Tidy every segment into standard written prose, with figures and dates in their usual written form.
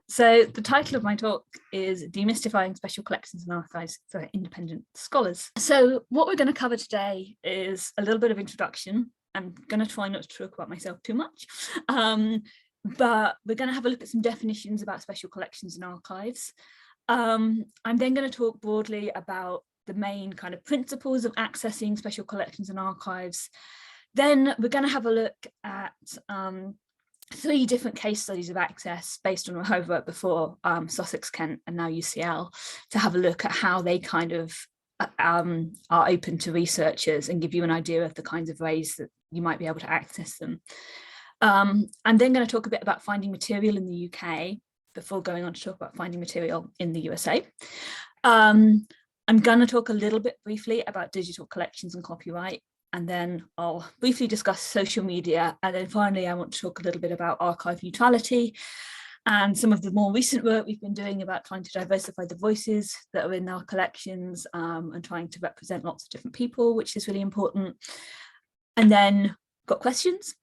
So the title of my talk is Demystifying Special Collections and Archives for Independent Scholars. So what we're going to cover today is a little bit of introduction. I'm going to try not to talk about myself too much, but we're going to have a look at some definitions about special collections and archives. I'm then going to talk broadly about the main kind of principles of accessing special collections and archives. Then we're going to have a look at 3 different case studies of access based on what I've worked before, Sussex, Kent, and now UCL, to have a look at how they kind of are open to researchers and give you an idea of the kinds of ways that you might be able to access them. I'm then going to talk a bit about finding material in the UK before going on to talk about finding material in the USA. I'm going to talk a little bit briefly about digital collections and copyright, and then I'll briefly discuss social media. And then finally, I want to talk a little bit about archive neutrality and some of the more recent work we've been doing about trying to diversify the voices that are in our collections and trying to represent lots of different people, which is really important. And then got questions.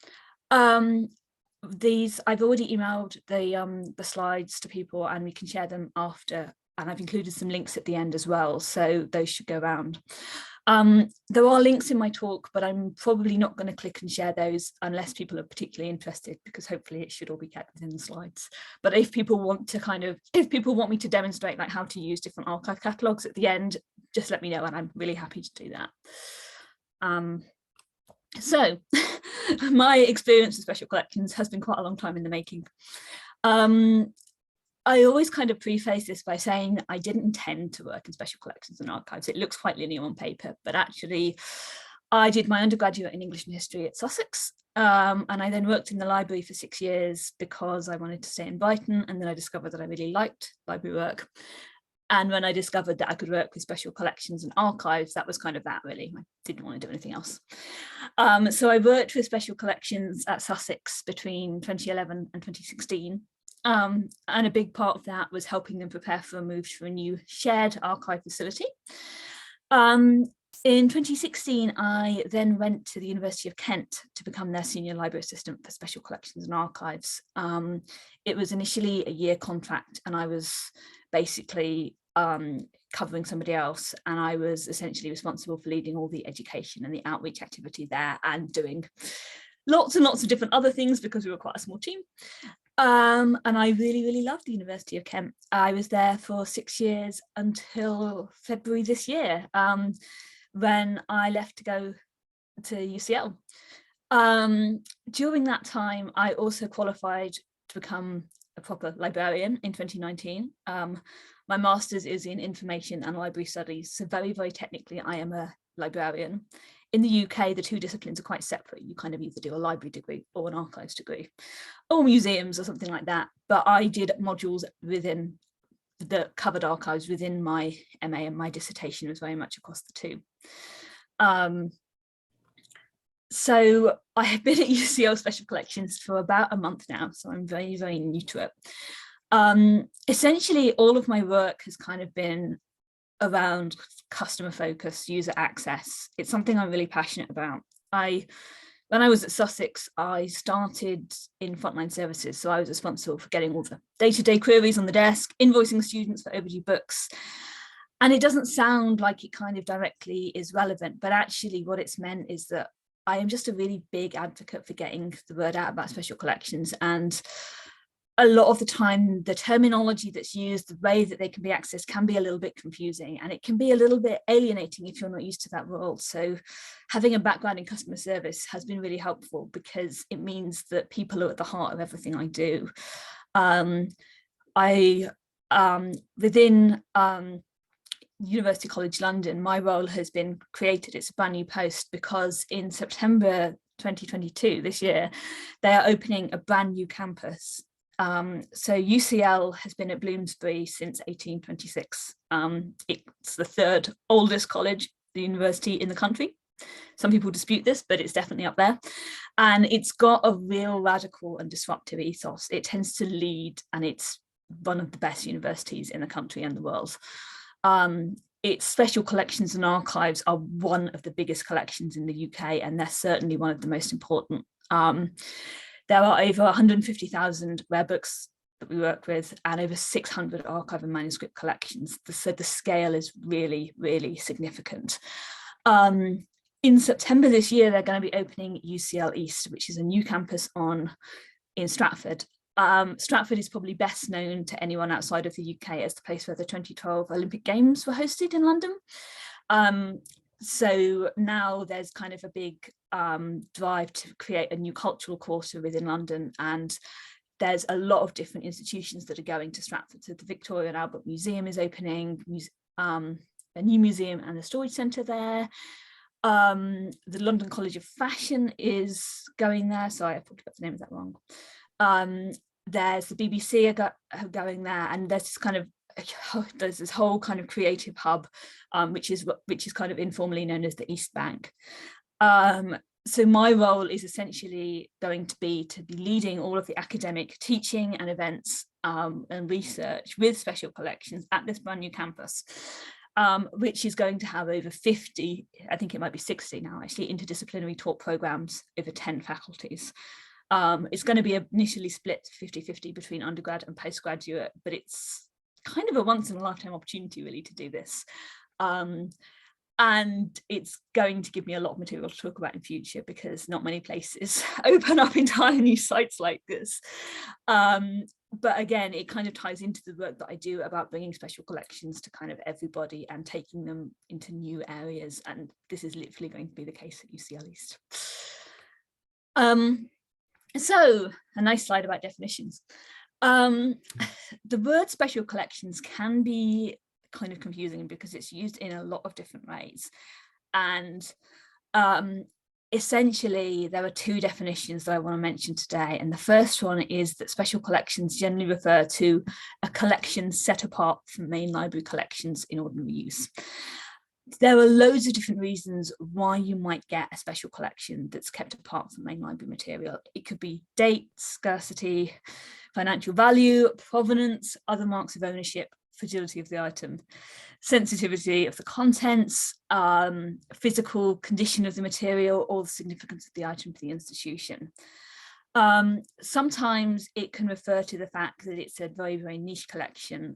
These I've already emailed the slides to people and we can share them after. And I've included some links at the end as well, so those should go around. There are links in my talk, but I'm probably not going to click and share those unless people are particularly interested, because hopefully it should all be kept within the slides. But if people want to if people want me to demonstrate like how to use different archive catalogues at the end, just let me know and I'm really happy to do that. So my experience with special collections has been quite a long time in the making. I always kind of preface this by saying I didn't intend to work in special collections and archives. It looks quite linear on paper, but actually I did my undergraduate in English and history at Sussex. And I then worked in the library for 6 years because I wanted to stay in Brighton. And then I discovered that I really liked library work. And when I discovered that I could work with special collections and archives, that was kind of that really. I didn't want to do anything else. So I worked with special collections at Sussex between 2011 and 2016. And a big part of that was helping them prepare for a move to a new shared archive facility. In 2016, I then went to the University of Kent to become their senior library assistant for special collections and archives. It was initially a year contract and I was basically covering somebody else, and I was essentially responsible for leading all the education and the outreach activity there and doing lots and lots of different other things because we were quite a small team. And I really, really loved the University of Kent. I was there for 6 years until February this year, when I left to go to UCL. During that time, I also qualified to become a proper librarian in 2019. My master's is in information and library studies, so very, very technically, I am a librarian. In the UK, the 2 disciplines are quite separate. You kind of either do a library degree or an archives degree, or museums or something like that. But I did modules within the covered archives within my MA, and my dissertation was very much across the 2. So I have been at UCL Special Collections for about a month now, so I'm very, very new to it. Essentially, all of my work has kind of been around customer focus, user access. It's something I'm really passionate about. When I was at Sussex, I started in frontline services, so I was responsible for getting all the day-to-day queries on the desk, invoicing students for overdue books. And it doesn't sound like it kind of directly is relevant, but actually what it's meant is that I am just a really big advocate for getting the word out about special collections. And a lot of the time, the terminology that's used, the way that they can be accessed can be a little bit confusing, and it can be a little bit alienating if you're not used to that world. So having a background in customer service has been really helpful because it means that people are at the heart of everything I do. Within University College London, my role has been created. It's a brand new post because in September 2022, this year, they are opening a brand new campus. So UCL has been at Bloomsbury since 1826. It's the 3rd oldest college, the university in the country. Some people dispute this, but it's definitely up there. And it's got a real radical and disruptive ethos. It tends to lead, and it's one of the best universities in the country and the world. Its special collections and archives are one of the biggest collections in the UK, and they're certainly one of the most important. There are over 150,000 rare books that we work with, and over 600 archive and manuscript collections. So the scale is really, really significant. In September this year, they're going to be opening UCL East, which is a new campus in Stratford. Stratford is probably best known to anyone outside of the UK as the place where the 2012 Olympic Games were hosted in London. So now there's kind of a big drive to create a new cultural quarter within London, and there's a lot of different institutions that are going to Stratford. So the Victoria and Albert Museum is opening, a new museum and a storage centre there. The London College of Fashion is going there. Sorry, I probably got the name of that wrong. There's the BBC are going there, and there's this whole kind of creative hub, which is kind of informally known as the East Bank. So my role is essentially going to be leading all of the academic teaching and events and research with special collections at this brand new campus, which is going to have over 50, I think it might be 60 now actually, interdisciplinary taught programs over 10 faculties. It's going to be initially split 50-50 between undergrad and postgraduate, but it's kind of a once in a lifetime opportunity really to do this. And it's going to give me a lot of material to talk about in future, because not many places open up entire new sites like this. But again, it kind of ties into the work that I do about bringing special collections to kind of everybody and taking them into new areas. And this is literally going to be the case at UCL East. So a nice slide about definitions. The word special collections can be kind of confusing because it's used in a lot of different ways. And essentially, there are two definitions that I want to mention today. And the first one is that special collections generally refer to a collection set apart from main library collections in ordinary use. There are loads of different reasons why you might get a special collection that's kept apart from main library material. It could be date, scarcity, financial value, provenance, other marks of ownership, fragility of the item, sensitivity of the contents, physical condition of the material, or the significance of the item to the institution. Sometimes it can refer to the fact that it's a very, very niche collection,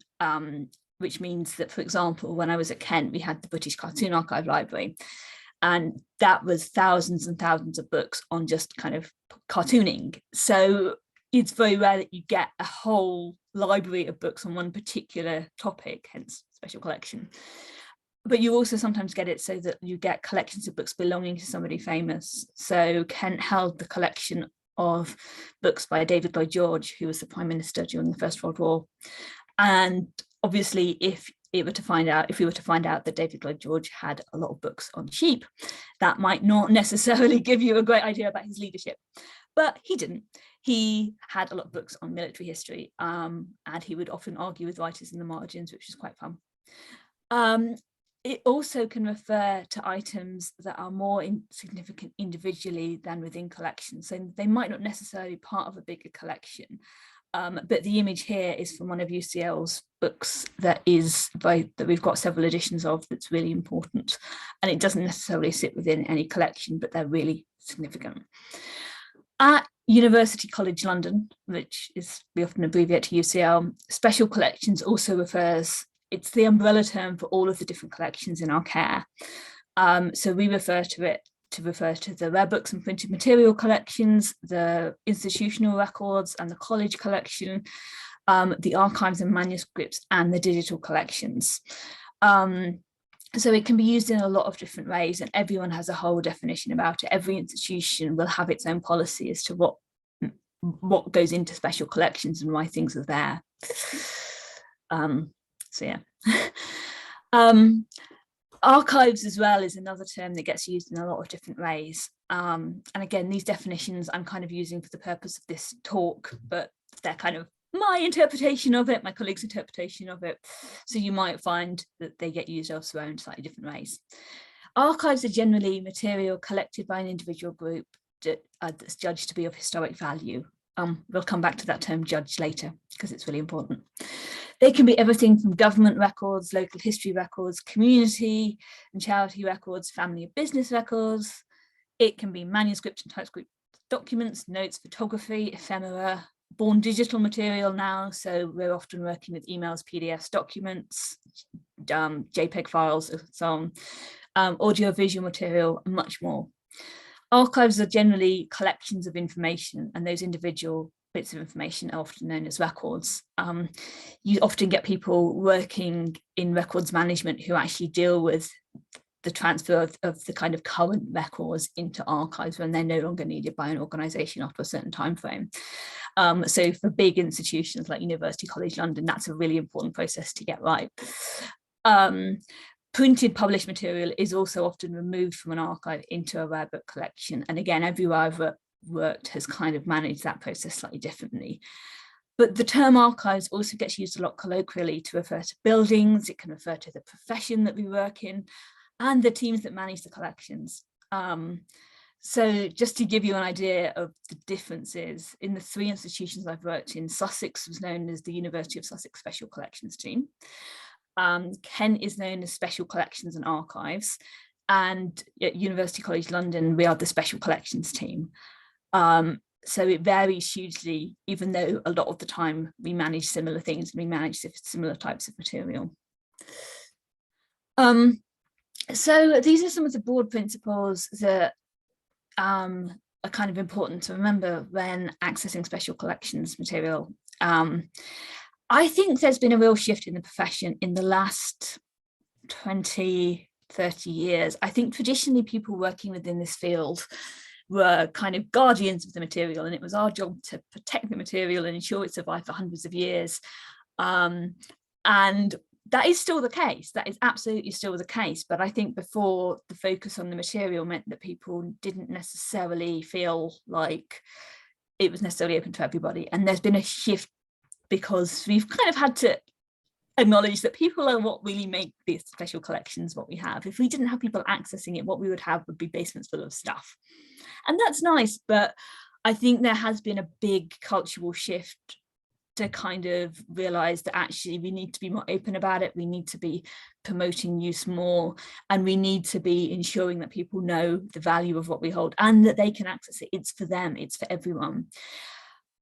which means that, for example, when I was at Kent, we had the British Cartoon Archive Library, and that was thousands and thousands of books on just kind of cartooning. So it's very rare that you get a whole library of books on one particular topic, hence special collection. But you also sometimes get it so that you get collections of books belonging to somebody famous. So Kent held the collection of books by David Lloyd George, who was the Prime Minister during the First World War. And obviously, if we were to find out that David Lloyd George had a lot of books on sheep, that might not necessarily give you a great idea about his leadership. But he didn't. He had a lot of books on military history, and he would often argue with writers in the margins, which is quite fun. It also can refer to items that are more significant individually than within collections. So they might not necessarily be part of a bigger collection. But the image here is from one of UCL's books that we've got several editions of, that's really important. And it doesn't necessarily sit within any collection, but they're really significant. At University College London, which is, we often abbreviate to UCL, special collections also it's the umbrella term for all of the different collections in our care. So we refer to the rare books and printed material collections, the institutional records and the college collection, the archives and manuscripts, and the digital collections. So it can be used in a lot of different ways, and everyone has a whole definition about it. Every institution will have its own policy as to what goes into special collections and why things are there. So yeah. Archives as well is another term that gets used in a lot of different ways. And again, these definitions I'm kind of using for the purpose of this talk, but they're kind of my interpretation of it, my colleagues' interpretation of it. So you might find that they get used elsewhere in slightly different ways. Archives are generally material collected by an individual group that's judged to be of historic value. We'll come back to that term judged later because it's really important. They can be everything from government records, local history records, community and charity records, family and business records. It can be manuscript and typescript documents, notes, photography, ephemera, born digital material now, so we're often working with emails, PDFs, documents, JPEG files, and so on, audio visual material, and much more. Archives are generally collections of information, and those individual bits of information are often known as records. You often get people working in records management who actually deal with the transfer of the kind of current records into archives when they're no longer needed by an organisation after a certain time frame. So for big institutions like University College London, that's a really important process to get right. Printed published material is also often removed from an archive into a rare book collection. And again, everywhere I've worked has kind of managed that process slightly differently. But the term archives also gets used a lot colloquially to refer to buildings. It can refer to the profession that we work in and the teams that manage the collections. So just to give you an idea of the differences, in the 3 institutions I've worked in, Sussex was known as the University of Sussex Special Collections Team. Kent is known as Special Collections and Archives, and at University College London, we are the Special Collections Team. So it varies hugely, even though a lot of the time we manage similar things and we manage similar types of material. So these are some of the broad principles that are kind of important to remember when accessing special collections material. I think there's been a real shift in the profession in the last 20, 30 years. I think traditionally people working within this field were kind of guardians of the material, and it was our job to protect the material and ensure it survived for hundreds of years. And that is still the case. That is absolutely still the case. But I think before, the focus on the material meant that people didn't necessarily feel like it was necessarily open to everybody. And there's been a shift because we've kind of had to acknowledge that people are what really make these special collections what we have. If we didn't have people accessing it, what we would have would be basements full of stuff. And that's nice, but I think there has been a big cultural shift to kind of realize that actually we need to be more open about it. We need to be promoting use more, and we need to be ensuring that people know the value of what we hold and that they can access it. It's for them, it's for everyone.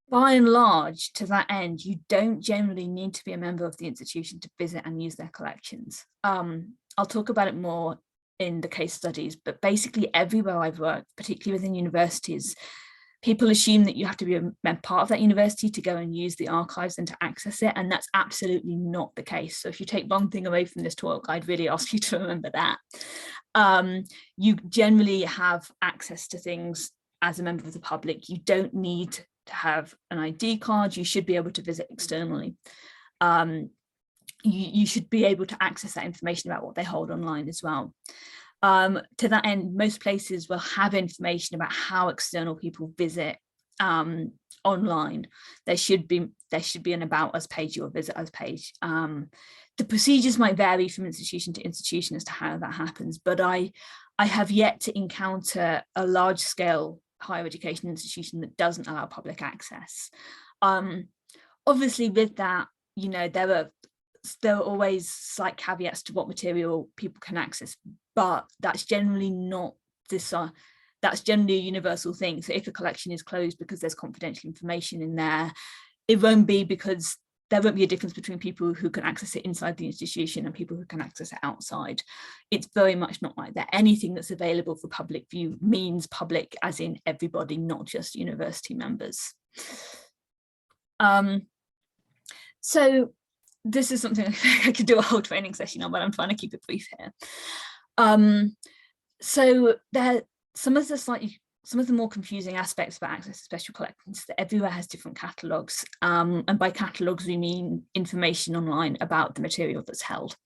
By and large, to that end, you don't generally need to be a member of the institution to visit and use their collections. I'll talk about it more in the case studies, but basically everywhere I've worked, particularly within universities, people assume that you have to be a part of that university to go and use the archives and to access it, and that's absolutely not the case. So if you take one thing away from this talk, I'd really ask you to remember that. You generally have access to things as a member of the public. You don't need to have an ID card. You should be able to visit externally. You should be able to access that information about what they hold online as well. To that end, most places will have information about how external people visit online. There should be an About Us page or a Visit Us page. The procedures might vary from institution to institution as to how that happens, but I have yet to encounter a large-scale higher education institution that doesn't allow public access. Obviously, with that, you know, there are always slight caveats to what material people can access, but that's generally not this. That's generally a universal thing. So if a collection is closed because there's confidential information in there, it won't be because there won't be a difference between people who can access it inside the institution and people who can access it outside. It's very much not like that. Anything that's available for public view means public as in everybody, not just university members. So this is something I could do a whole training session on, but I'm trying to keep it brief here. So there, some of the more confusing aspects about access to special collections, that everywhere has different catalogues. And by catalogues, we mean information online about the material that's held.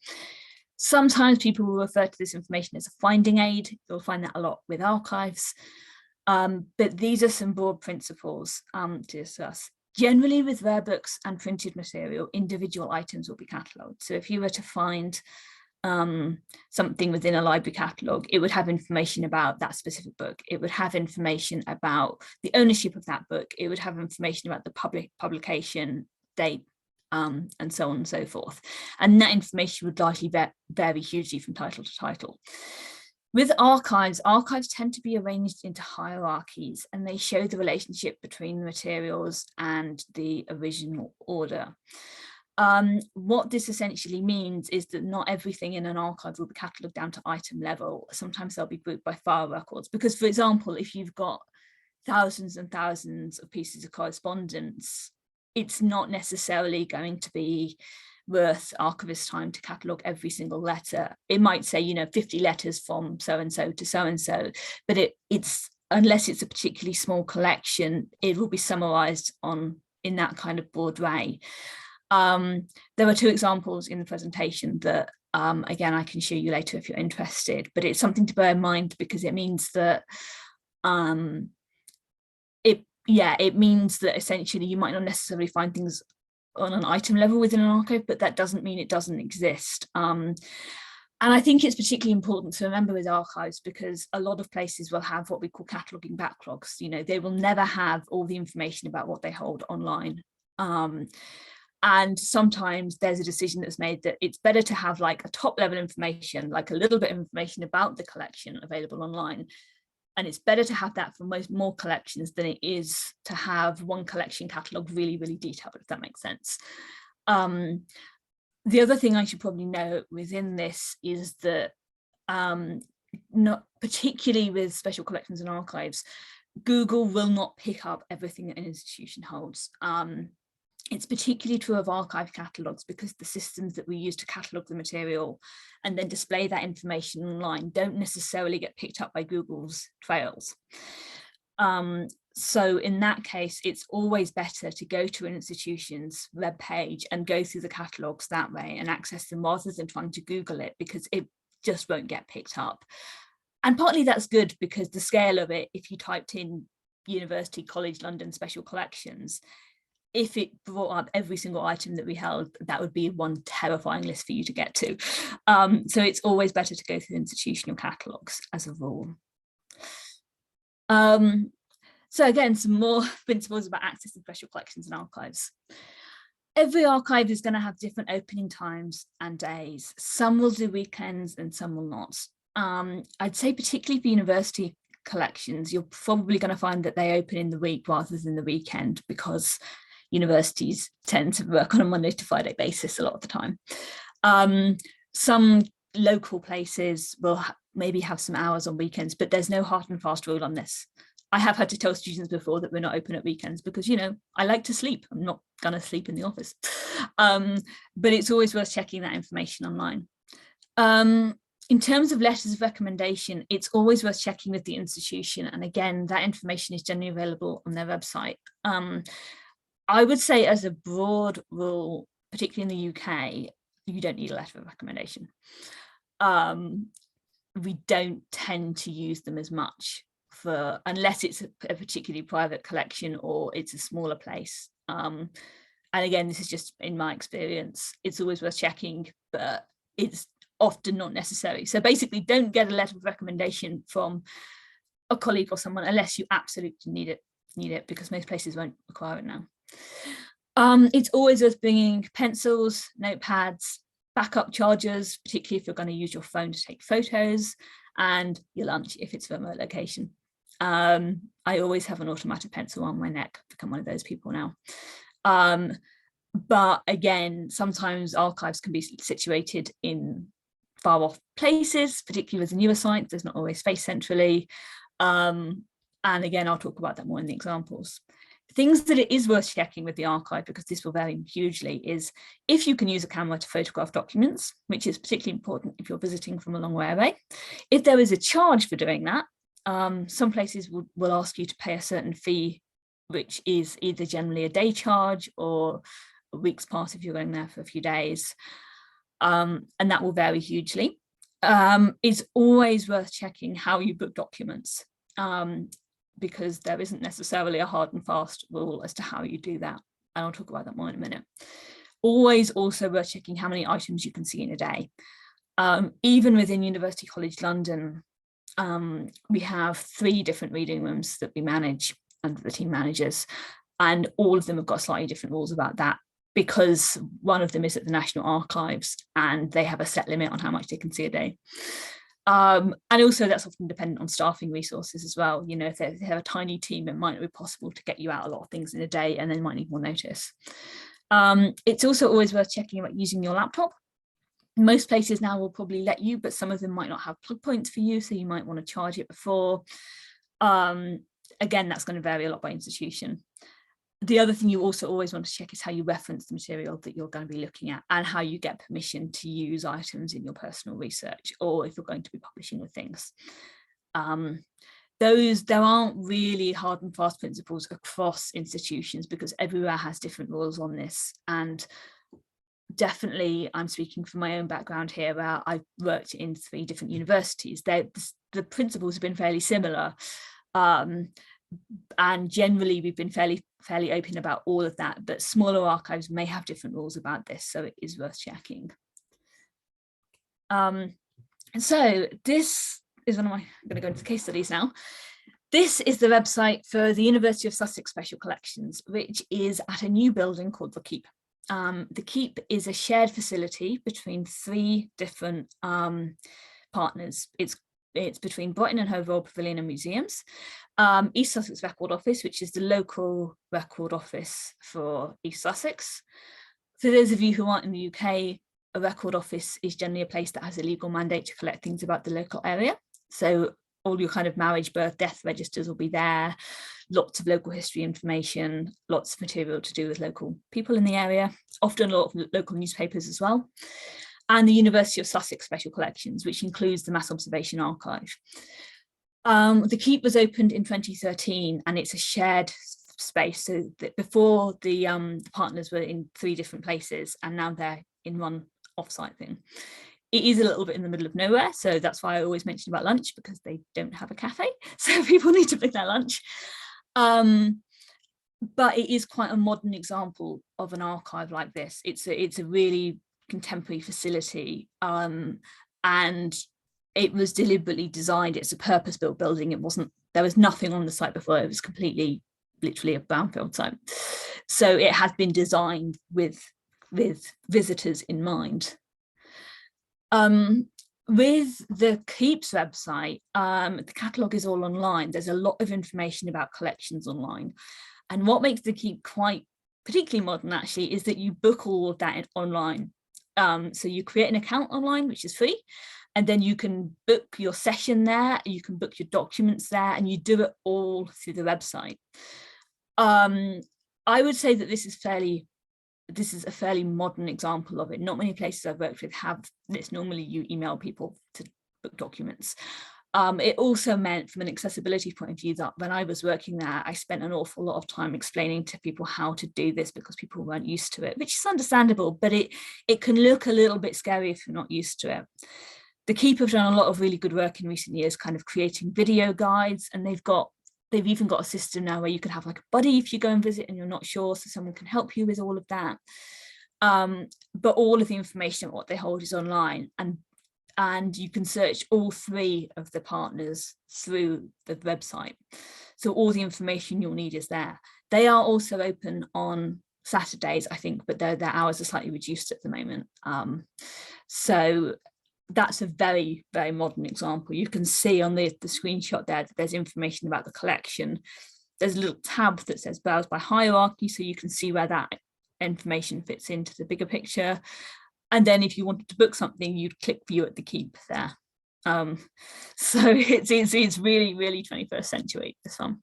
Sometimes people will refer to this information as a finding aid. You'll find that a lot with archives. But these are some broad principles to discuss. Generally, with rare books and printed material, individual items will be catalogued. So if you were to find something within a library catalogue, it would have information about that specific book. It would have information about the ownership of that book. It would have information about the publication date, and so on and so forth. And that information would largely vary hugely from title to title. With archives, archives tend to be arranged into hierarchies, and they show the relationship between the materials and the original order. What this essentially means is that not everything in an archive will be catalogued down to item level. Sometimes they'll be grouped by file records, because, for example, if you've got thousands and thousands of pieces of correspondence, it's not necessarily going to be worth Archivist time to catalogue every single letter. It might say, 50 letters from so-and-so to so-and-so, but it's unless it's a particularly small collection, it will be summarised in that kind of broad way. There were two examples in the presentation that, again, I can show you later if you're interested, but it's something to bear in mind, because it means that it means that essentially you might not necessarily find things on an item level within an archive, but that doesn't mean it doesn't exist. And I think it's particularly important to remember with archives, because a lot of places will have what we call cataloguing backlogs. They will never have all the information about what they hold online. And sometimes there's a decision that's made that it's better to have like a top level information, like a little bit of information about the collection available online. And it's better to have that for more collections than it is to have one collection catalogue really, really detailed, if that makes sense. The other thing I should probably note within this is that, not particularly with special collections and archives, Google will not pick up everything that an institution holds. It's particularly true of archive catalogues, because the systems that we use to catalogue the material and then display that information online don't necessarily get picked up by Google's trails. So in that case, it's always better to go to an institution's web page and go through the catalogues that way and access them, rather than trying to Google it, because it just won't get picked up. And partly that's good, because the scale of it, if you typed in University College London Special Collections, if it brought up every single item that we held, that would be one terrifying list for you to get to. So it's always better to go through institutional catalogues as a rule. So again, some more principles about access to special collections and archives. Every archive is going to have different opening times and days. Some will do weekends and some will not. I'd say particularly for university collections, you're probably going to find that they open in the week rather than the weekend, because universities tend to work on a Monday to Friday basis a lot of the time. Some local places will maybe have some hours on weekends, but there's no hard and fast rule on this. I have had to tell students before that we're not open at weekends, because, I like to sleep. I'm not going to sleep in the office. But it's always worth checking that information online. In terms of letters of recommendation, it's always worth checking with the institution. And again, that information is generally available on their website. I would say, as a broad rule, particularly in the UK, you don't need a letter of recommendation. We don't tend to use them as much, unless it's a particularly private collection or it's a smaller place. And again, this is just in my experience. It's always worth checking, but it's often not necessary. So basically, don't get a letter of recommendation from a colleague or someone unless you absolutely need it, because most places won't require it now. It's always worth bringing pencils, notepads, backup chargers, particularly if you're going to use your phone to take photos, and your lunch if it's a remote location. I always have an automatic pencil on my neck. I've become one of those people now. But again, sometimes archives can be situated in far off places, particularly with the newer sites. There's not always space centrally. And again, I'll talk about that more in the examples. Things that it is worth checking with the archive, because this will vary hugely, is if you can use a camera to photograph documents, which is particularly important if you're visiting from a long way away. If there is a charge for doing that, some places will ask you to pay a certain fee, which is either generally a day charge or a week's pass if you're going there for a few days. And that will vary hugely. It's always worth checking how you book documents, because there isn't necessarily a hard and fast rule as to how you do that. And I'll talk about that more in a minute. Always also worth checking how many items you can see in a day. Even within University College London, we have 3 different reading rooms that we manage under the team managers, and all of them have got slightly different rules about that, because one of them is at the National Archives and they have a set limit on how much they can see a day. And also that's often dependent on staffing resources as well. You know, if they have a tiny team, it might not be possible to get you out a lot of things in a day, and they might need more notice. It's also always worth checking about using your laptop. Most places now will probably let you, but some of them might not have plug points for you, so you might want to charge it before. Again, that's going to vary a lot by institution. The other thing you also always want to check is how you reference the material that you're going to be looking at, and how you get permission to use items in your personal research, or if you're going to be publishing with things. There aren't really hard and fast principles across institutions, because everywhere has different rules on this. And definitely, I'm speaking from my own background here, where I've worked in 3 different universities. The principles have been fairly similar. And generally we've been fairly open about all of that, but smaller archives may have different rules about this, so it is worth checking. So this is I'm going to go into the case studies now. This is the website for the University of Sussex Special Collections, which is at a new building called the Keep. The Keep is a shared facility between 3 different partners. It's between Brighton and Hove Royal Pavilion and Museums, East Sussex Record Office, which is the local record office for East Sussex. For those of you who aren't in the UK, a record office is generally a place that has a legal mandate to collect things about the local area. So all your kind of marriage, birth, death registers will be there, lots of local history information, lots of material to do with local people in the area, often a lot of local newspapers as well. And the University of Sussex Special Collections, which includes the Mass Observation Archive. The Keep was opened in 2013, and it's a shared space. So that before the partners were in 3 different places, and now they're in one offsite thing. It is a little bit in the middle of nowhere, so that's why I always mention about lunch, because they don't have a cafe, so people need to bring their lunch. But it is quite a modern example of an archive like this. It's a really contemporary facility, and it was deliberately designed. It's a purpose-built building. There was nothing on the site before. It was completely, literally a brownfield site. So it has been designed with visitors in mind. With the Keep's website, the catalogue is all online. There's a lot of information about collections online. And what makes the Keep quite particularly modern, actually, is that you book all of that online. So you create an account online, which is free, and then you can book your session there, you can book your documents there, and you do it all through the website. I would say that this is a fairly modern example of it. Not many places I've worked with have this. Normally you email people to book documents. It also meant, from an accessibility point of view, that when I was working there, I spent an awful lot of time explaining to people how to do this, because people weren't used to it, which is understandable, but it can look a little bit scary if you're not used to it. The Keep have done a lot of really good work in recent years, kind of creating video guides, and they've even got a system now where you can have like a buddy if you go and visit and you're not sure, so someone can help you with all of that. But all of the information of what they hold is online, and you can search all 3 of the partners through the website. So all the information you'll need is there. They are also open on Saturdays, I think, but their hours are slightly reduced at the moment. So that's a very, very modern example. You can see on the screenshot there that there's information about the collection. There's a little tab that says browse by hierarchy, so you can see where that information fits into the bigger picture. And then if you wanted to book something, you'd click view at the Keep there. So it's really, really 21st century, this one.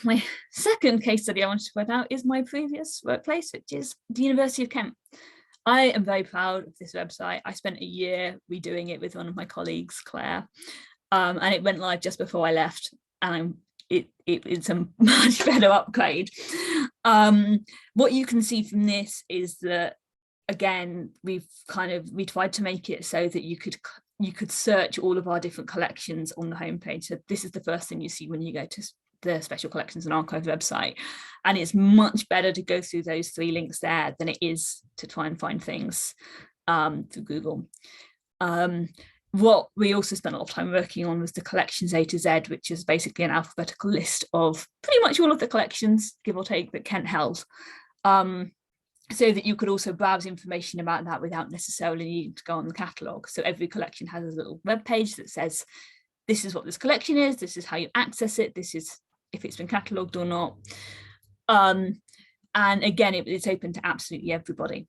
My second case study I wanted to point out is my previous workplace, which is the University of Kent. I am very proud of this website. I spent a year redoing it with one of my colleagues, Claire, and it went live just before I left, and it's a much better upgrade. What you can see from this is that, again, we tried to make it so that you could search all of our different collections on the homepage. So this is the first thing you see when you go to the Special Collections and Archive website, and it's much better to go through those 3 links there than it is to try and find things through Google. What we also spent a lot of time working on was the collections A to Z, which is basically an alphabetical list of pretty much all of the collections, give or take, that Kent held. so that you could also browse information about that without necessarily needing to go on the catalogue. So every collection has a little web page that says, this is what this collection is, this is how you access it, this is if it's been catalogued or not. And again, it's open to absolutely everybody.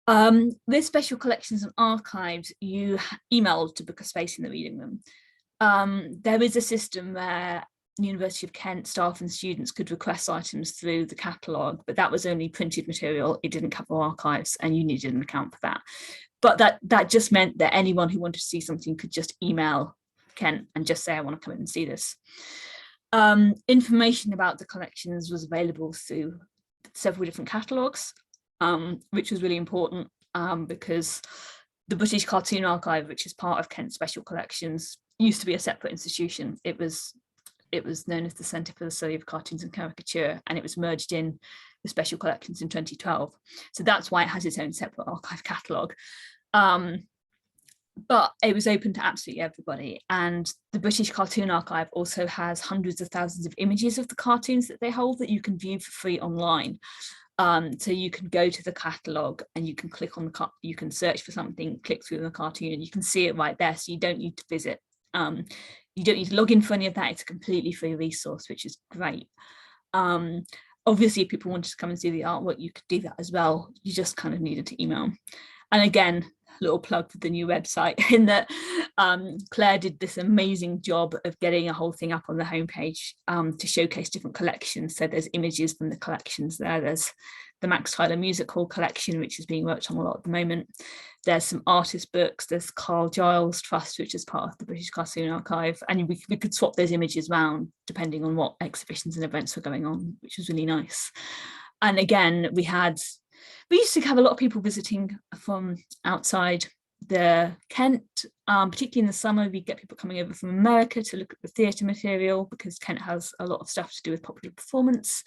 With special collections and archives, you email to book a space in the reading room. There is a system where the University of Kent staff and students could request items through the catalogue, but that was only printed material. It didn't cover archives, and you needed an account for that. But that just meant that anyone who wanted to see something could just email Kent and just say, I want to come in and see this. Information about the collections was available through several different catalogues, which was really important because the British Cartoon Archive, which is part of Kent Special Collections, used to be a separate institution. It was known as the Centre for the Study of Cartoons and Caricature, and it was merged in the Special Collections in 2012. So that's why it has its own separate archive catalogue. But it was open to absolutely everybody. And the British Cartoon Archive also has hundreds of thousands of images of the cartoons that they hold that you can view for free online. So you can go to the catalogue and you can click on you can search for something, click through the cartoon, and you can see it right there. So you don't need to visit. You don't need to log in for any of that. It's a completely free resource, which is great. Obviously, if people wanted to come and see the artwork, you could do that as well. You just kind of needed to email. And again, little plug for the new website, in that Claire did this amazing job of getting a whole thing up on the homepage to showcase different collections. So there's images from the collections there. There's the Max Tyler Music Hall collection, which is being worked on a lot at the moment. There's some artist books. There's Carl Giles Trust, which is part of the British Cartoon Archive. And we could swap those images around depending on what exhibitions and events were going on, which was really nice. And again, we used to have a lot of people visiting from outside the Kent, particularly in the summer. We get people coming over from America to look at the theatre material, because Kent has a lot of stuff to do with popular performance.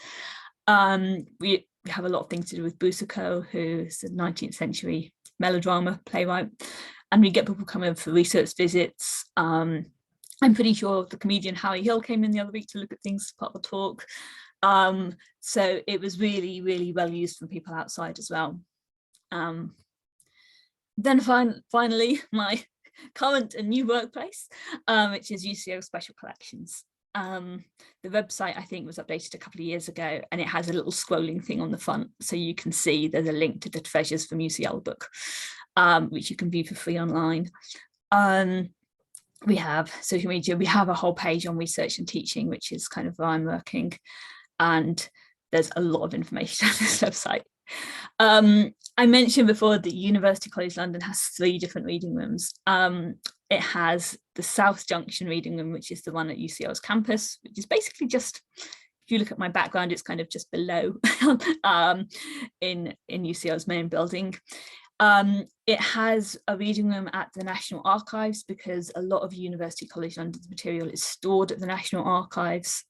We have a lot of things to do with Boucicault, who's a 19th century melodrama playwright, and we get people coming over for research visits. I'm pretty sure the comedian Harry Hill came in the other week to look at things as part of the talk. So it was really, really well used from people outside as well. Then finally, my current and new workplace, which is UCO Special Collections. The website, I think, was updated a couple of years ago, and it has a little scrolling thing on the front, so you can see there's a link to the Treasures from UCL book, which you can view for free online. We have social media. We have a whole page on research and teaching, which is kind of where I'm working. And there's a lot of information on this website. I mentioned before that University College London has 3 different reading rooms. It has the South Junction reading room, which is the one at UCL's campus, which is basically just, if you look at my background, it's kind of just below in UCL's main building. It has a reading room at the National Archives, because a lot of University College London's material is stored at the National Archives.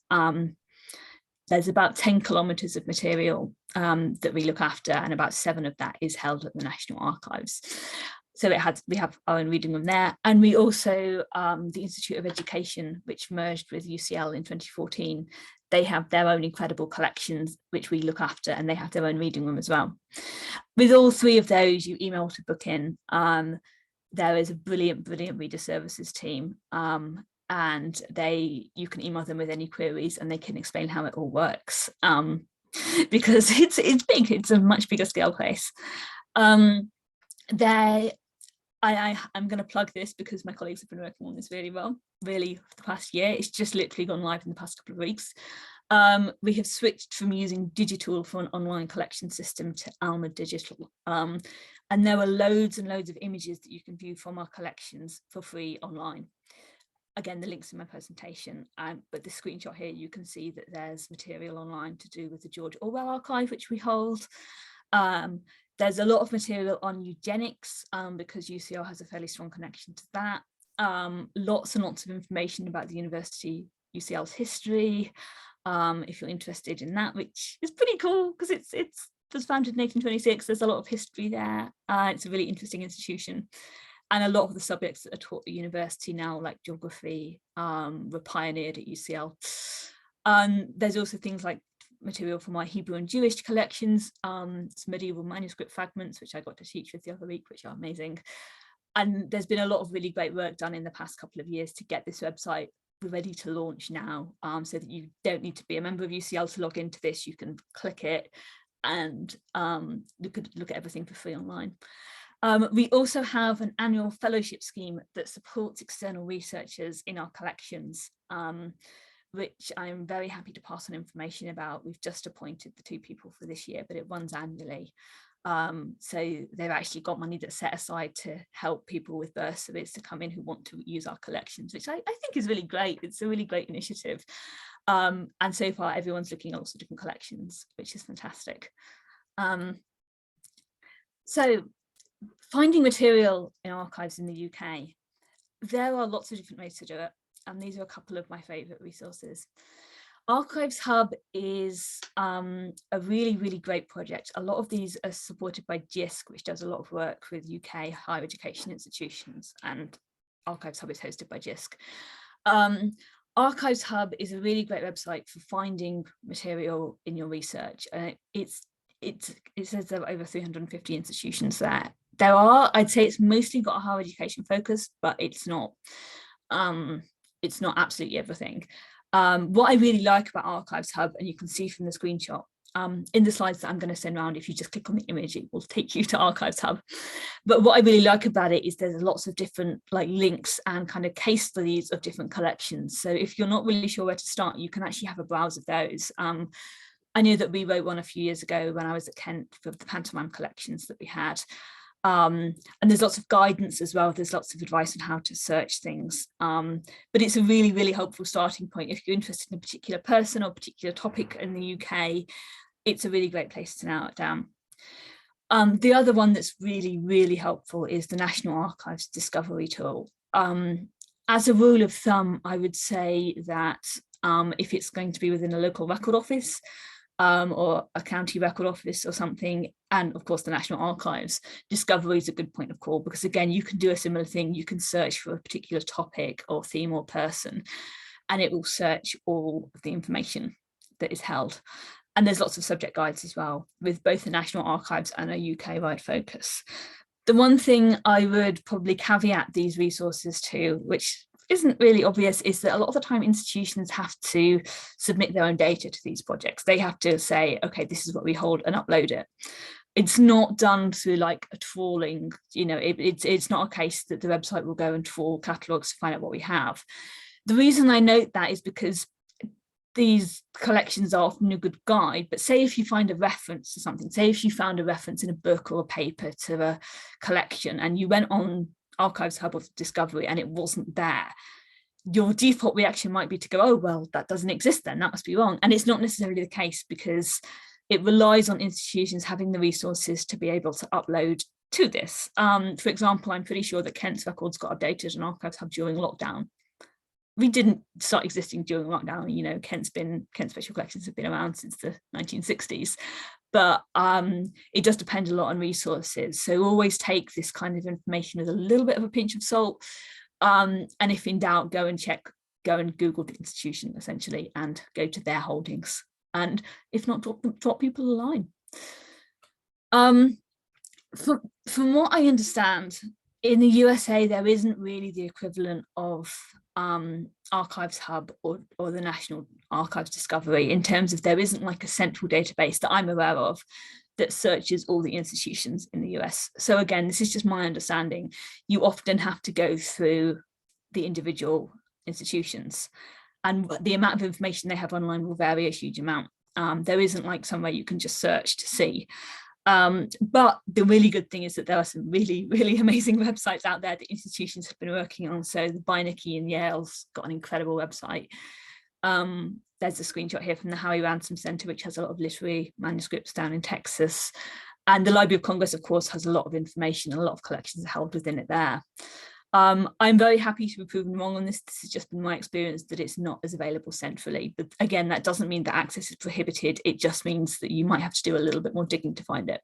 There's about 10 kilometres of material that we look after, and about 7 of that is held at the National Archives. So we have our own reading room there. And we also, the Institute of Education, which merged with UCL in 2014, they have their own incredible collections, which we look after, and they have their own reading room as well. With all 3 of those, you email to book in. There is a brilliant reader services team. And you can email them with any queries, and they can explain how it all works, because it's big. It's a much bigger scale place. I'm going to plug this because my colleagues have been working on this really well, really, for the past year. It's just literally gone live in the past couple of weeks. We have switched from using digital for an online collection system to Alma Digital. And there are loads and loads of images that you can view from our collections for free online. Again, the link's in my presentation, but the screenshot here, you can see that there's material online to do with the George Orwell archive, which we hold. There's a lot of material on eugenics, because UCL has a fairly strong connection to that. Lots and lots of information about the University UCL's history, if you're interested in that, which is pretty cool, because it was founded in 1826. There's a lot of history there. It's a really interesting institution. And a lot of the subjects that are taught at university now, like geography, were pioneered at UCL. There's also things like material from my Hebrew and Jewish collections, some medieval manuscript fragments, which I got to teach with the other week, which are amazing. And there's been a lot of really great work done in the past couple of years to get this website ready to launch now, so that you don't need to be a member of UCL to log into this. You can click it and you could look at everything for free online. We also have an annual fellowship scheme that supports external researchers in our collections, which I'm very happy to pass on information about. We've just appointed the 2 people for this year, but it runs annually. So they've actually got money that's set aside to help people with bursaries to come in who want to use our collections, which I think is really great. It's a really great initiative. And so far, everyone's looking at lots of different collections, which is fantastic. So finding material in archives in the UK, there are lots of different ways to do it. And these are a couple of my favourite resources. Archives Hub is a really, really great project. A lot of these are supported by JISC, which does a lot of work with UK higher education institutions, and Archives Hub is hosted by JISC. Archives Hub is a really great website for finding material in your research. It says there are over 350 institutions there. I'd say it's mostly got a higher education focus, but it's not absolutely everything. What I really like about Archives Hub, and you can see from the screenshot in the slides that I'm going to send around, if you just click on the image, it will take you to Archives Hub. But what I really like about it is there's lots of different links and kind of case studies of different collections. So if you're not really sure where to start, you can actually have a browse of those. I know that we wrote one a few years ago when I was at Kent for the pantomime collections that we had. And there's lots of guidance as well. There's lots of advice on how to search things. But it's a really, really helpful starting point. If you're interested in a particular person or particular topic in the UK, it's a really great place to narrow it down. The other one that's really, really helpful is the National Archives Discovery Tool. As a rule of thumb, I would say that if it's going to be within a local record office, or a county record office or something, and of course the National Archives, discovery is a good point of call, because again, you can do a similar thing. You can search for a particular topic or theme or person, and it will search all of the information that is held. And there's lots of subject guides as well, with both the National Archives and a UK-wide focus. The one thing I would probably caveat these resources to, which isn't really obvious, is that a lot of the time institutions have to submit their own data to these projects. They have to say, okay, this is what we hold, and upload it. It's not done through a trawling, it's not a case that the website will go and trawl catalogues to find out what we have. The reason I note that is because these collections are often a good guide, but say if you find a reference to something, say if you found a reference in a book or a paper to a collection and you went on Archives Hub or Discovery and it wasn't there, your default reaction might be to go, oh, well, that doesn't exist then, that must be wrong. And it's not necessarily the case, because it relies on institutions having the resources to be able to upload to this. For example, I'm pretty sure that Kent's records got updated on Archives Hub during lockdown. We didn't start existing during lockdown. Kent Special Collections have been around since the 1960s. But it does depend a lot on resources. So always take this kind of information with a little bit of a pinch of salt. And if in doubt, go and Google the institution, essentially, and go to their holdings. And if not, drop people a line. From what I understand, in the USA, there isn't really the equivalent of Archives Hub or the National Archives Discovery, in terms of there isn't a central database that I'm aware of that searches all the institutions in the US. So again, this is just my understanding. You often have to go through the individual institutions, and the amount of information they have online will vary a huge amount. There isn't somewhere you can just search to see. But the really good thing is that there are some really, really amazing websites out there that institutions have been working on. So the Beinecke in Yale's got an incredible website. There's a screenshot here from the Howie Ransom Center, which has a lot of literary manuscripts down in Texas. And the Library of Congress, of course, has a lot of information, and a lot of collections are held within it there. I'm very happy to be proven wrong on this. This has just been my experience, that it's not as available centrally. But again, that doesn't mean that access is prohibited. It just means that you might have to do a little bit more digging to find it.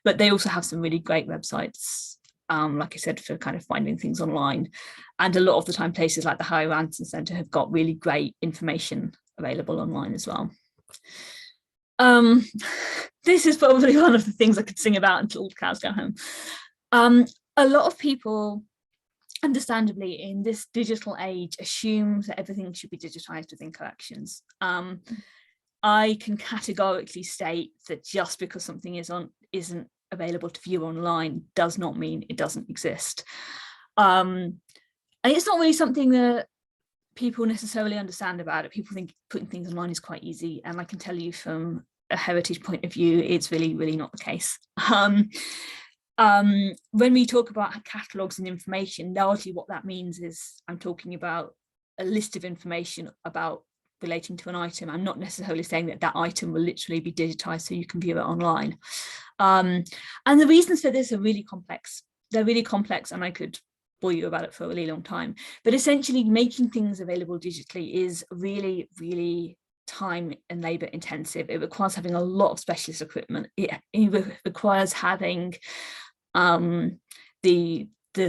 But they also have some really great websites, like I said, for kind of finding things online. And a lot of the time, places like the Howie Ransom Center have got really great information available online as well. This is probably one of the things I could sing about until the cows go home. A lot of people, understandably, in this digital age, assume that everything should be digitized within collections. I can categorically state that just because something isn't available to view online does not mean it doesn't exist. And it's not really something that people necessarily understand about it. People think putting things online is quite easy, and I can tell you from a heritage point of view, it's really, really not the case. When we talk about catalogues and information, largely what that means is I'm talking about a list of information about relating to an item. I'm not necessarily saying that that item will literally be digitized so you can view it online. And the reasons for this are really complex. They're really complex, and I could bore you about it for a really long time. But essentially, making things available digitally is really, really time and labor intensive. It requires having a lot of specialist equipment. It requires having the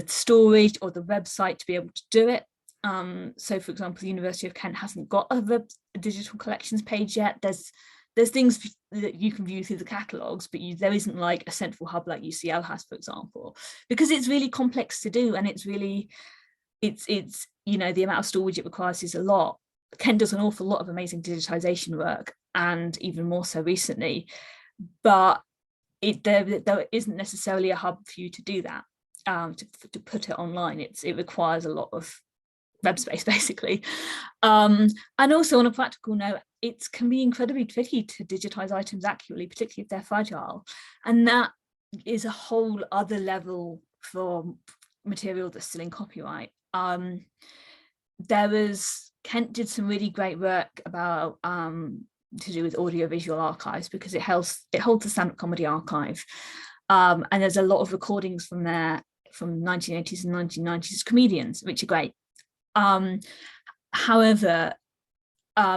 storage or the website to be able to do it. So, for example, the University of Kent hasn't got a digital collections page yet. There's things that you can view through the catalogues, but there isn't like a central hub like UCL has, for example, because it's really complex to do, and it's you know, the amount of storage it requires is a lot. Kent does an awful lot of amazing digitization work, and even more so recently, but there isn't necessarily a hub for you to do that, to put it online. It requires a lot of web space, basically. And also, on a practical note, it can be incredibly tricky to digitize items accurately, particularly if they're fragile. And that is a whole other level for material that's still in copyright. Kent did some really great work about to do with audiovisual archives, because it holds the stand-up comedy archive, and there's a lot of recordings from there from 1980s and 1990s comedians, which are great. However,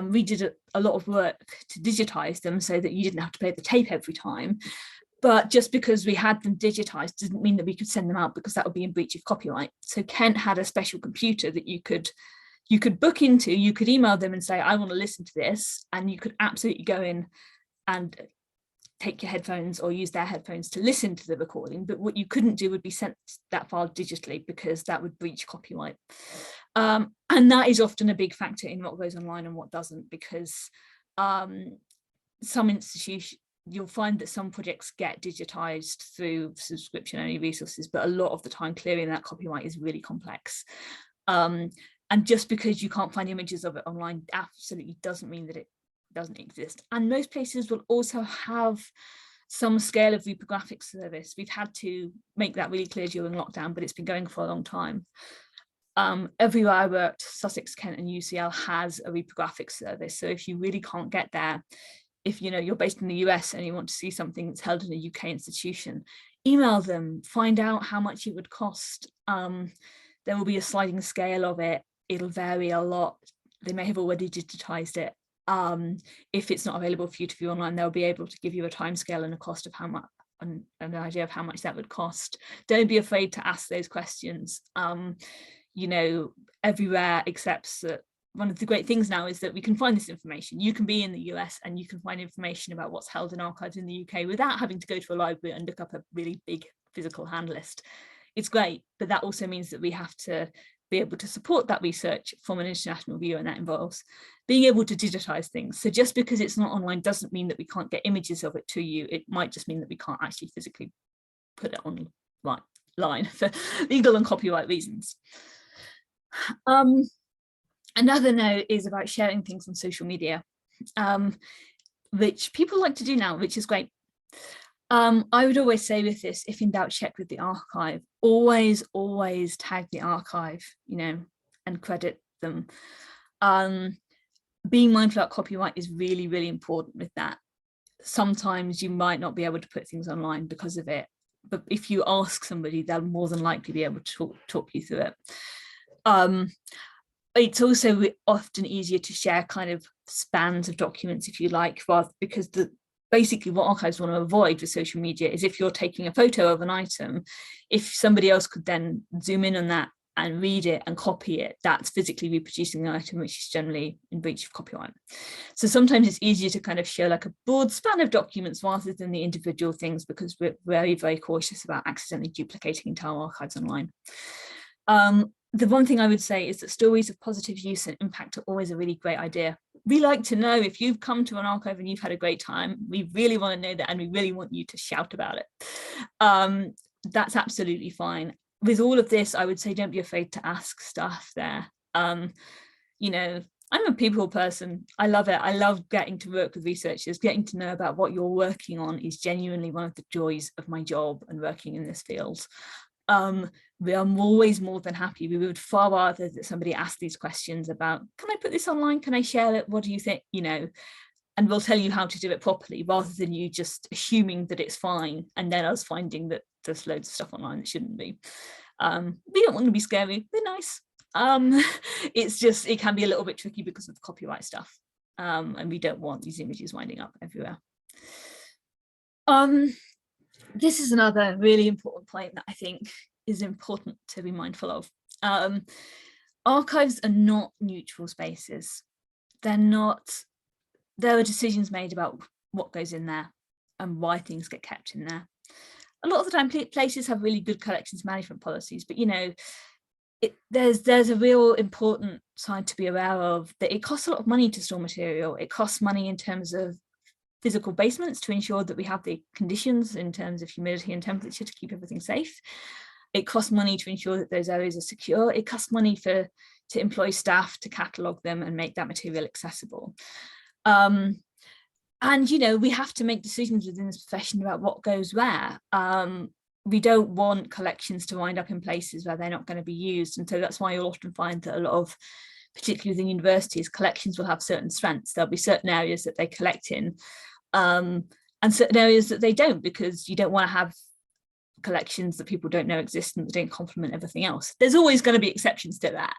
we did a lot of work to digitize them so that you didn't have to play the tape every time. But just because we had them digitized didn't mean that we could send them out, because that would be in breach of copyright. So Kent had a special computer that you could book into. You could email them and say, I want to listen to this, and you could absolutely go in and take your headphones or use their headphones to listen to the recording. But what you couldn't do would be sent that file digitally, because that would breach copyright. And that is often a big factor in what goes online and what doesn't, because some institutions, you'll find that some projects get digitized through subscription only resources, but a lot of the time clearing that copyright is really complex. And just because you can't find images of it online absolutely doesn't mean that it doesn't exist. And most places will also have some scale of reprographic service. We've had to make that really clear during lockdown, but it's been going for a long time. Everywhere I worked, Sussex, Kent and UCL has a reprographic service. So if you really can't get there, if you're based in the US and you want to see something that's held in a UK institution, email them, find out how much it would cost. There will be a sliding scale of it. It'll vary a lot. They may have already digitized it. If it's not available for you to view online, they'll be able to give you a timescale and a cost of how much, an idea of how much that would cost. Don't be afraid to ask those questions. Everywhere accepts that. One of the great things now is that we can find this information. You can be in the US and you can find information about what's held in archives in the UK without having to go to a library and look up a really big physical hand list. It's great, but that also means that we have to be able to support that research from an international view, and that involves being able to digitize things. So just because it's not online doesn't mean that we can't get images of it to you. It might just mean that we can't actually physically put it online for legal and copyright reasons. Another note is about sharing things on social media, which people like to do now, which is great. I would always say with this, if in doubt, check with the archive. Always tag the archive, and credit them. Being mindful about copyright is really, really important with that. Sometimes you might not be able to put things online because of it, but if you ask somebody, they'll more than likely be able to talk you through it. It's also often easier to share kind of spans of documents, if you like, because basically what archives want to avoid with social media is if you're taking a photo of an item, if somebody else could then zoom in on that and read it and copy it, that's physically reproducing the item, which is generally in breach of copyright. So sometimes it's easier to kind of show like a broad span of documents rather than the individual things, because we're very, very cautious about accidentally duplicating entire archives online. The one thing I would say is that stories of positive use and impact are always a really great idea. We like to know if you've come to an archive and you've had a great time. We really want to know that, and we really want you to shout about it. That's absolutely fine. With all of this, I would say don't be afraid to ask stuff there. You know, I'm a people person. I love it. I love getting to work with researchers. Getting to know about what you're working on is genuinely one of the joys of my job and working in this field. We are always more than happy. We would far rather that somebody ask these questions about, can I put this online? Can I share it? What do you think? You know, and we'll tell you how to do it properly, rather than you just assuming that it's fine and then us finding that there's loads of stuff online that shouldn't be. We don't want to be scary. We're nice. It's just, it can be a little bit tricky because of the copyright stuff. And we don't want these images winding up everywhere. This is another really important point that I think is important to be mindful of. Archives are not neutral spaces. They're not, there are decisions made about what goes in there and why things get kept in there. A lot of the time places have really good collections management policies, but you know, there's a real important side to be aware of, that it costs a lot of money to store material. It costs money in terms of physical basements to ensure that we have the conditions in terms of humidity and temperature to keep everything safe. It costs money to ensure that those areas are secure. It costs money to employ staff to catalogue them and make that material accessible. And, you know, we have to make decisions within this profession about what goes where. We don't want collections to wind up in places where they're not going to be used. And so that's why you'll often find that a lot of, particularly within universities, collections will have certain strengths. There'll be certain areas that they collect in and certain areas that they don't, because you don't want to have collections that people don't know exist and that don't complement everything else. There's always going to be exceptions to that,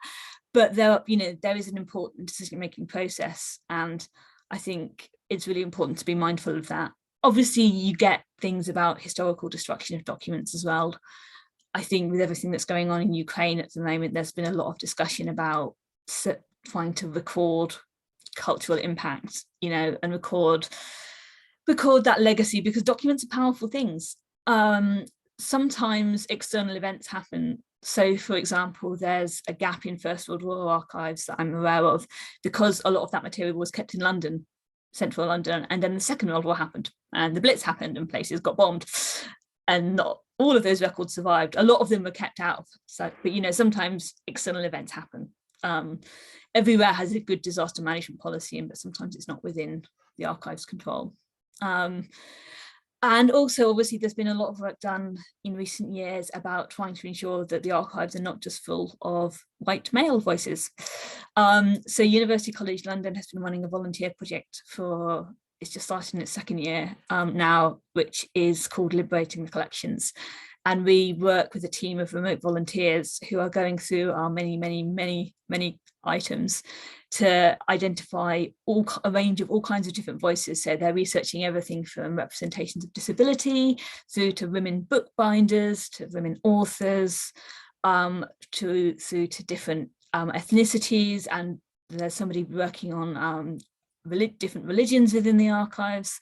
but there, you know, there is an important decision-making process, and I think it's really important to be mindful of that. Obviously, you get things about historical destruction of documents as well. I think with everything that's going on in Ukraine at the moment, there's been a lot of discussion about trying to record cultural impact, you know, and record that legacy, because documents are powerful things. Sometimes external events happen. So, for example, there's a gap in First World War archives that I'm aware of, because a lot of that material was kept in London, central London, and then the Second World War happened and the Blitz happened and places got bombed, and not all of those records survived. A lot of them were kept out. So, but you know, sometimes external events happen. Everywhere has a good disaster management policy, but sometimes it's not within the archive's control. And also, obviously, there's been a lot of work done in recent years about trying to ensure that the archives are not just full of white male voices. So University College London has been running a volunteer project for, it's just starting its second year now, which is called Liberating the Collections. And we work with a team of remote volunteers who are going through our many items to identify a range of all kinds of different voices. So they're researching everything from representations of disability through to women bookbinders, to women authors, through to different ethnicities. And there's somebody working on different religions within the archives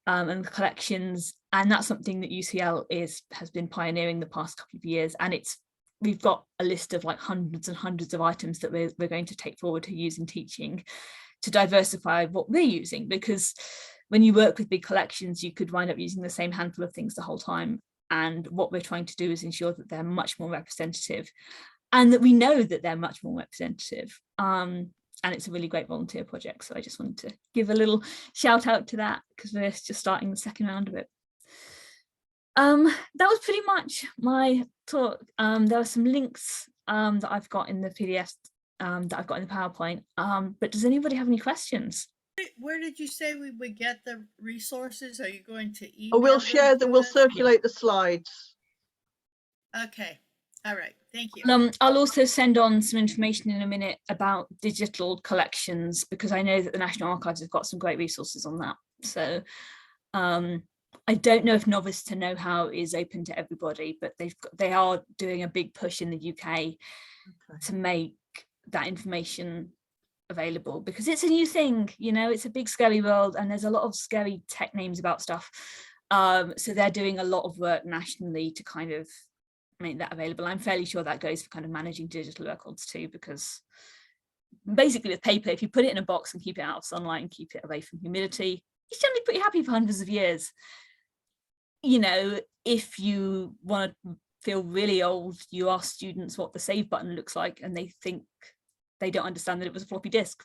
and the collections. And that's something that UCL has been pioneering the past couple of years. And we've got a list of like hundreds and hundreds of items that we're going to take forward to use in teaching, to diversify what we're using, because when you work with big collections, you could wind up using the same handful of things the whole time. And what we're trying to do is ensure that they're much more representative, and that we know that they're much more representative. And it's a really great volunteer project. So I just wanted to give a little shout out to that, because we're just starting the second round of it. That was pretty much my talk. There are some links that I've got in the PDF that I've got in the PowerPoint. But does anybody have any questions? Where did you say we would get the resources? Are you going to email? Oh, we'll share that. We'll circulate the slides. Okay. All right. Thank you. I'll also send on some information in a minute about digital collections, because I know that the National Archives have got some great resources on that. So I don't know if Novice to Know-How is open to everybody, but they are doing a big push in the UK to make that information available, because it's a new thing, you know, it's a big scary world and there's a lot of scary tech names about stuff. So they're doing a lot of work nationally to kind of make that available. I'm fairly sure that goes for kind of managing digital records too, because basically with paper, if you put it in a box and keep it out of sunlight and keep it away from humidity, it's generally pretty happy for hundreds of years. You know, if you want to feel really old, you ask students what the save button looks like and they think they don't understand that it was a floppy disk.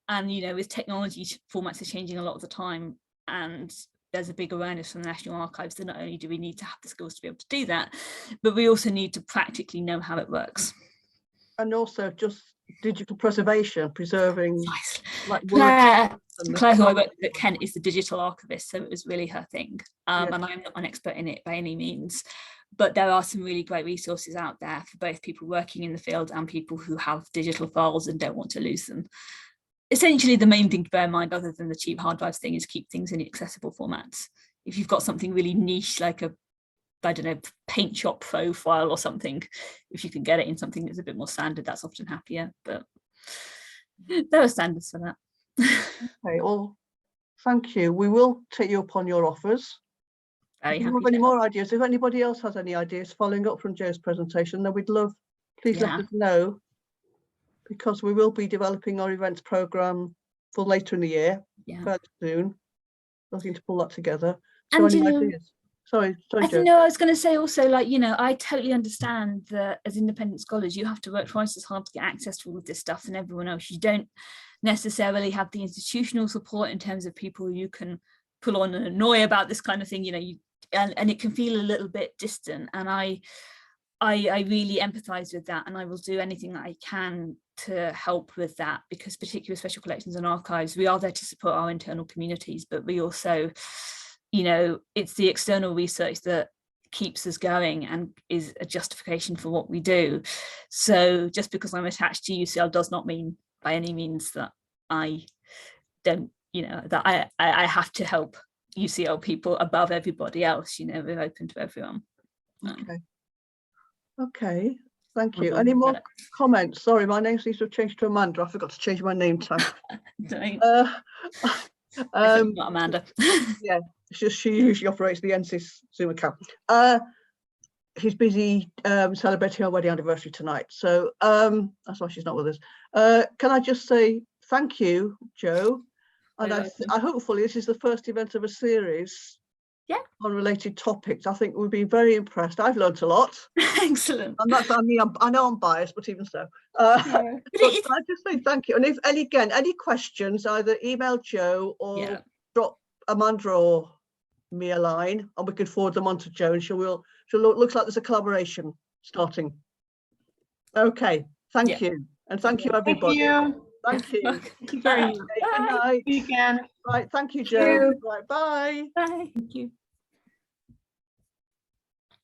And, you know, with technology, formats are changing a lot of the time, and there's a big awareness from the National Archives that not only do we need to have the skills to be able to do that, but we also need to practically know how it works. And also just digital preservation, preserving like Claire, who I work with at Kent, is the digital archivist, so it was really her thing. And I'm not an expert in it by any means, but there are some really great resources out there for both people working in the field and people who have digital files and don't want to lose them. Essentially, the main thing to bear in mind, other than the cheap hard drives thing, is keep things in accessible formats. If you've got something really niche, like a, I don't know, paint shop faux file or something, if you can get it in something that's a bit more standard, that's often happier, but there are standards for that. Okay, well, thank you. We will take you up on your offers. If you have any more ideas, if anybody else has any ideas following up from Jo's presentation, then we'd love, please let us know, because we will be developing our events program for later in the year, fairly soon. Looking to pull that together. So and any ideas? Sorry, Jo. No, I was going to say also, like, you know, I totally understand that as independent scholars, you have to work twice as hard to get access to all of this stuff than everyone else. You don't necessarily have the institutional support in terms of people you can pull on and annoy about this kind of thing, you know, and it can feel a little bit distant. And I really empathize with that, and I will do anything that I can to help with that, because particularly with special collections and archives, we are there to support our internal communities, but we also, you know, it's the external research that keeps us going and is a justification for what we do. So just because I'm attached to UCL does not mean by any means that I don't, you know, that I have to help UCL people above everybody else. You know, we're open to everyone. Okay, thank you. Any more comments? Sorry, my name seems to have changed to Amanda. I forgot to change my name tag. Not Amanda. Yeah, it's just she usually operates the NCIS Zoom account. She's busy celebrating her wedding anniversary tonight, so that's why she's not with us. Can I just say thank you, Jo, and I hopefully this is the first event of a series on related topics. I think we'll be very impressed. I've learnt a lot. Excellent. And that's, I mean, I know I'm biased, but even so. But I just say thank you. And if any questions, either email Jo or drop Amanda or me a line, and we can forward them on to Jo, and looks like there's a collaboration starting. Okay, thank you. And thank you, everybody. Thank you. Thank you very much. Good night. Weekend. Right, thank you, Jo. Right, bye. Bye. Thank you.